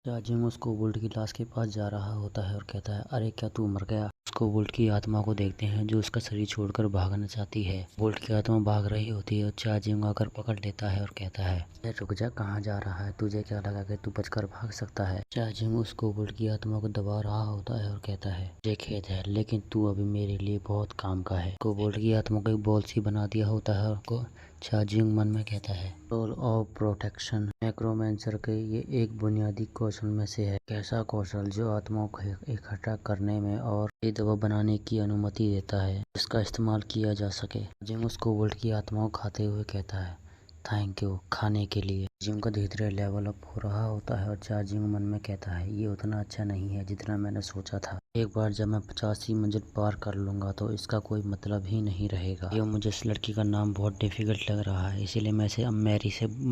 Charging उस cobalt की लाश के पास जा रहा होता है और कहता है, अरे क्या तू मर गया। उस कोबोल्ट की आत्मा को देखते हैं जो उसका शरीर छोड़कर भागना चाहती है। कोबोल्ट की आत्मा भाग रही होती है और चार्जिंग आकर पकड़ लेता है और कहता है, अरे रुक जा, कहाँ जा रहा है, तुझे क्या लगा कि तू बचकर भाग सकता है। चार्जिंग उस कोबोल्ट की आत्मा को दबा रहा होता है और कहता है, मुझे खेद है लेकिन तू अभी मेरे लिए बहुत काम का है। कोबोल्ट की आत्मा को एक बॉल सी बना दिया होता है और चार्जिंग मन में कहता है, रोल ऑफ प्रोटेक्शन नेक्रोमेंसर के ये एक बुनियादी कौशल में से है। कैसा कौशल जो आत्माओं को इकट्ठा करने में और ये दवा बनाने की अनुमति देता है जिसका इस्तेमाल किया जा सके। जिम उस कोबोल्ट की आत्माओं खाते हुए कहता है, थैंक यू खाने के लिए। जिम का धीरे धीरे लेवल अप हो रहा होता है और चार्जिंग मन में कहता है, ये उतना अच्छा नहीं है जितना मैंने सोचा था। एक बार जब मैं 85 मंजिल पार कर लूंगा तो इसका कोई मतलब ही नहीं रहेगा। ये मुझे इस लड़की का नाम बहुत डिफिकल्ट लग रहा है, इसीलिए मैं इसे अब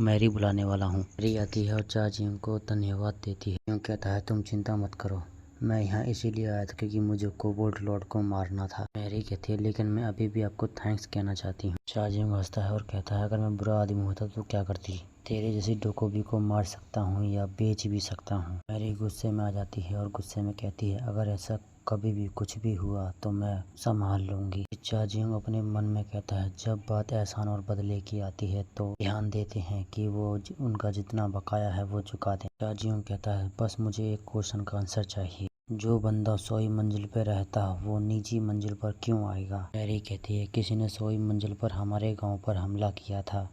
मैरी बुलाने वाला हूँ। मैरी आती है और चार्जिंग को धन्यवाद देती है। यूँ कहता है, तुम चिंता मत करो, मैं यहाँ इसीलिए आया था क्योंकि मुझे कोबोल्ट लॉर्ड को मारना था। मैरी कहती है, लेकिन मैं अभी भी आपको थैंक्स कहना चाहती हूँ। चार्जिंग हंसता है और कहता है, अगर मैं बुरा आदमी होता तो क्या करती। तेरे जैसी डोकोबी को मार सकता हूँ या बेच भी सकता हूँ। मैरी गुस्से में आ जाती है और गुस्से में कहती है, अगर ऐसा कभी भी कुछ भी हुआ तो मैं संभाल लूंगी। चार्जिंग अपने मन में कहता है, जब बात एहसान और बदले की आती है तो ध्यान देते हैं कि वो उनका जितना बकाया है वो चुका दें। चार्जिंग कहता है, बस मुझे एक क्वेश्चन का आंसर चाहिए, जो बंदा 100वीं मंजिल पर रहता वो निजी मंजिल पर क्यों आएगा। मैरी कहती है, किसी ने 100वीं मंजिल पर हमारे गांव पर हमला किया था।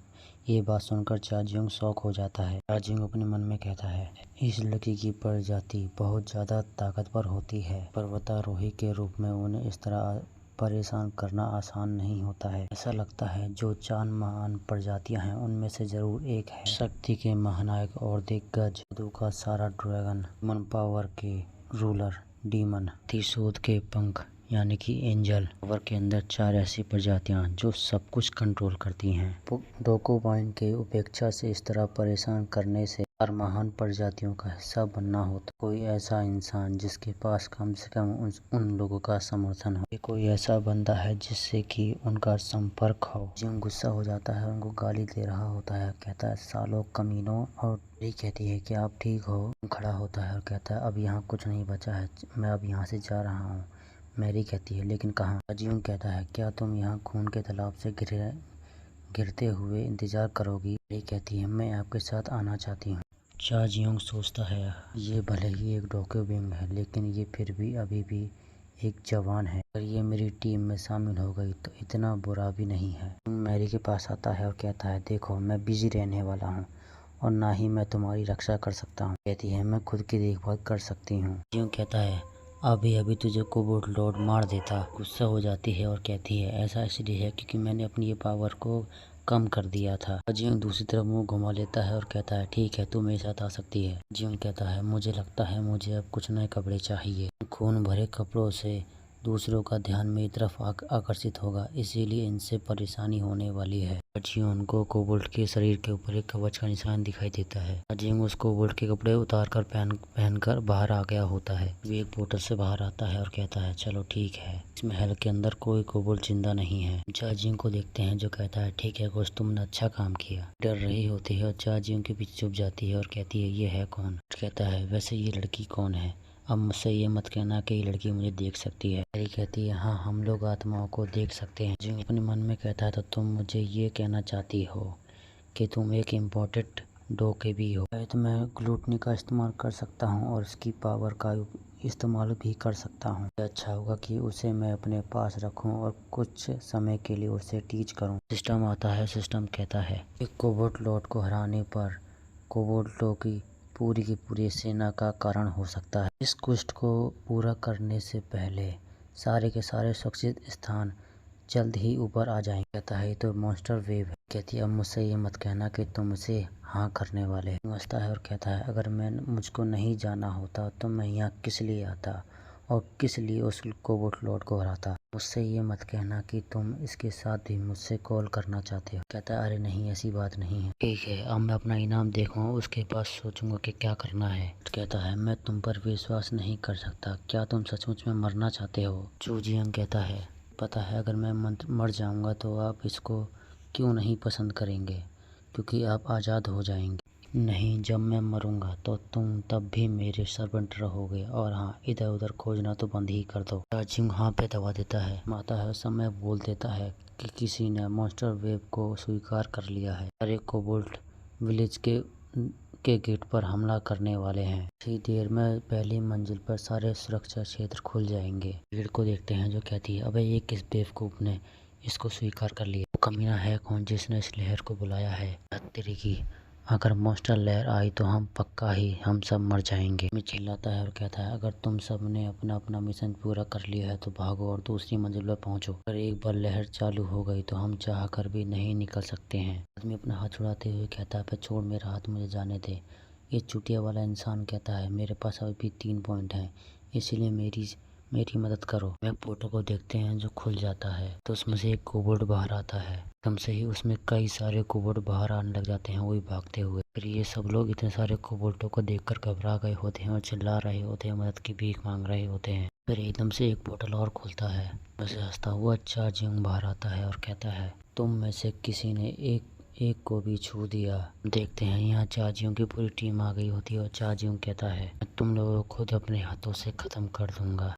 ये बात सुनकर चार्जिंग शॉक हो जाता है। चार्जिंग अपने मन में कहता है, इस लड़की की प्रजाति बहुत ज्यादा ताकतवर होती है, पर्वतारोही के रूप में उन्हें इस तरह परेशान करना आसान नहीं होता है। ऐसा लगता है जो 4 महान प्रजातियां हैं उनमें से जरूर एक है। शक्ति के महानायक और दिग्गज, जादू का सारा ड्रैगन, मन पावर के रूलर डीमन, प्रतिशोध के पंख यानी कि एंजल। पावर के अंदर 4 ऐसी प्रजातियां जो सब कुछ कंट्रोल करती हैं। डोकोबाइन के उपेक्षा से इस तरह परेशान करने से हर महान प्रजातियों का हिस्सा बनना होता। कोई ऐसा इंसान जिसके पास कम से कम उन लोगों का समर्थन हो। कोई ऐसा बंदा है जिससे कि उनका संपर्क हो। जिम गुस्सा हो जाता है, उनको गाली दे रहा होता है, कहता है, सालों कमीनों। और ये कहती है कि आप ठीक हो। खड़ा होता है और कहता है, अब यहाँ कुछ नहीं बचा है, मैं अब यहाँ से जा रहा हूँ। मैरी कहती है, लेकिन कहाँ। अजीम कहता है, क्या तुम यहाँ खून के तालाब से गिरते हुए इंतजार करोगी। मैरी कहती है, मैं आपके साथ आना चाहती हूँ। चार्जियोंग सोचता है, ये भले ही एक डोकोविंग है लेकिन ये फिर भी अभी भी एक जवान है। अगर ये मेरी टीम में शामिल हो गई तो इतना बुरा भी नहीं है। मैरी के पास आता है और कहता है, देखो मैं बिजी रहने वाला हूँ और ना ही मैं तुम्हारी रक्षा कर सकता हूँ। कहती है, मैं खुद की देखभाल कर सकती हूँ। यूँ कहता है, अभी अभी तुझे कोबोल्ट लॉर्ड मार देता। गुस्सा हो जाती है और कहती है, ऐसा इसलिए है क्योंकि मैंने अपनी ये पावर को कम कर दिया था। जियोंग दूसरी तरफ मुंह घुमा लेता है और कहता है, ठीक है, तू मेरे साथ आ सकती है। जियोंग कहता है, मुझे लगता है मुझे अब कुछ नए कपड़े चाहिए। खून भरे कपड़ों से दूसरों का ध्यान मेरी तरफ आकर्षित होगा, इसीलिए इनसे परेशानी होने वाली है। जियोंग को कोबोल्ट के शरीर के ऊपर एक कवच का निशान दिखाई देता है। जियोंग उस कोबोल्ट के कपड़े उतार कर पहनकर बाहर आ गया होता है। वे एक पोर्टल से बाहर आता है और कहता है, चलो ठीक है, इस महल के अंदर कोई कोबोल्ट जिंदा नहीं है। चार्जिंग को देखते हैं जो कहता है, ठीक है कुछ तुमने अच्छा काम किया। डर रही होती है और चार्जिंग के पीछे छुप जाती है और कहती है, ये है कौन। कहता है, वैसे ये लड़की कौन है। अब मुझसे ये मत कहना कि ये लड़की मुझे देख सकती है। मैरी कहती है, हाँ हम लोग आत्माओं को देख सकते हैं। जिंग अपने मन में कहता है, तो तुम मुझे ये कहना चाहती हो कि तुम एक इम्पोर्टेंट डोके भी हो। तो मैं ग्लूटनी का इस्तेमाल कर सकता हूँ और इसकी पावर का इस्तेमाल भी कर सकता हूँ। अच्छा होगा कि उसे मैं अपने पास रखूँ और कुछ समय के लिए उसे टीच करूँ। सिस्टम आता है। सिस्टम कहता है, एक कोबोल्ट लॉर्ड को हराने पर कोबोल्टों की पूरी सेना का कारण हो सकता है। इस क्वेस्ट को पूरा करने से पहले सारे के सारे सुरक्षित स्थान जल्द ही ऊपर आ जाएंगे। कहता है, तो मॉन्स्टर वेव है। कहती है, अब मुझसे ये मत कहना कि तुम उसे हाँ करने वाले। समझता है और कहता है, अगर मुझको नहीं जाना होता तो मैं यहाँ किस लिए आता और किस लिए उस कोबोल्ट लॉर्ड को हराता। मुझसे ये मत कहना कि तुम इसके साथ भी मुझसे कॉल करना चाहते हो। कहता है, अरे नहीं ऐसी बात नहीं है। ठीक है, अब मैं अपना इनाम देखूंगा, उसके पास सोचूंगा कि क्या करना है। कहता है, मैं तुम पर विश्वास नहीं कर सकता, क्या तुम सचमुच में मरना चाहते हो। चूजियंग कहता है, पता है अगर मैं मर जाऊंगा तो आप इसको क्यों नहीं पसंद करेंगे, क्योंकि आप आज़ाद हो जाएंगे। नहीं, जब मैं मरूंगा तो तुम तब भी मेरे सर्वेंट रहोगे, और हाँ, इधर उधर खोजना तो बंद ही कर दो। चार्जिंग हाँ पे दबा देता है। माता है उस समय बोल देता है कि किसी ने मॉन्स्टर वेव को स्वीकार कर लिया है। सारे कोबोल्ट विलेज के गेट पर हमला करने वाले हैं। इसी देर में पहली मंजिल पर सारे सुरक्षा क्षेत्र खुल जाएंगे। भीड़ को देखते हैं जो कहती है, अबे ये किस बेवकूफ ने इसको स्वीकार कर लिया? वो कमीना है कौन जिसने इस लहर को बुलाया है? तेरी की अगर मॉन्स्टर लहर आई तो हम सब मर जाएंगे। मैं चिल्लाता है और कहता है, अगर तुम सब ने अपना अपना मिशन पूरा कर लिया है तो भागो और दूसरी मंजिल पर पहुंचो। अगर एक बार लहर चालू हो गई तो हम चाह कर भी नहीं निकल सकते हैं। आदमी अपना हाथ छुड़ाते हुए कहता है, छोड़ मेरा हाथ, मुझे जाने दे। ये चुटिया वाला इंसान कहता है, मेरे पास अभी भी 3 पॉइंट हैं, इसीलिए मेरी मदद करो। मैं पोर्टल को देखते हैं जो खुल जाता है तो उसमें से एक कोबोल्ट बाहर आता है। एकदम से ही उसमें कई सारे कोबोल्ट बाहर आने लग जाते हैं, वही भागते हुए। फिर ये सब लोग इतने सारे कोबोल्टों को देखकर घबरा गए होते हैं और चिल्ला रहे होते हैं, मदद की भीख मांग रहे होते हैं। फिर एकदम से एक पोर्टल और खुलता है। वैसे हंसता हुआ चार्जिंग बाहर आता है और कहता है, तुम में से किसी ने एक को भी छू दिया। देखते हैं यहाँ चार्जियों की पूरी टीम आ गई होती है और चार्जियों कहता है, मैं तुम लोगों को खुद अपने हाथों से खत्म कर दूंगा।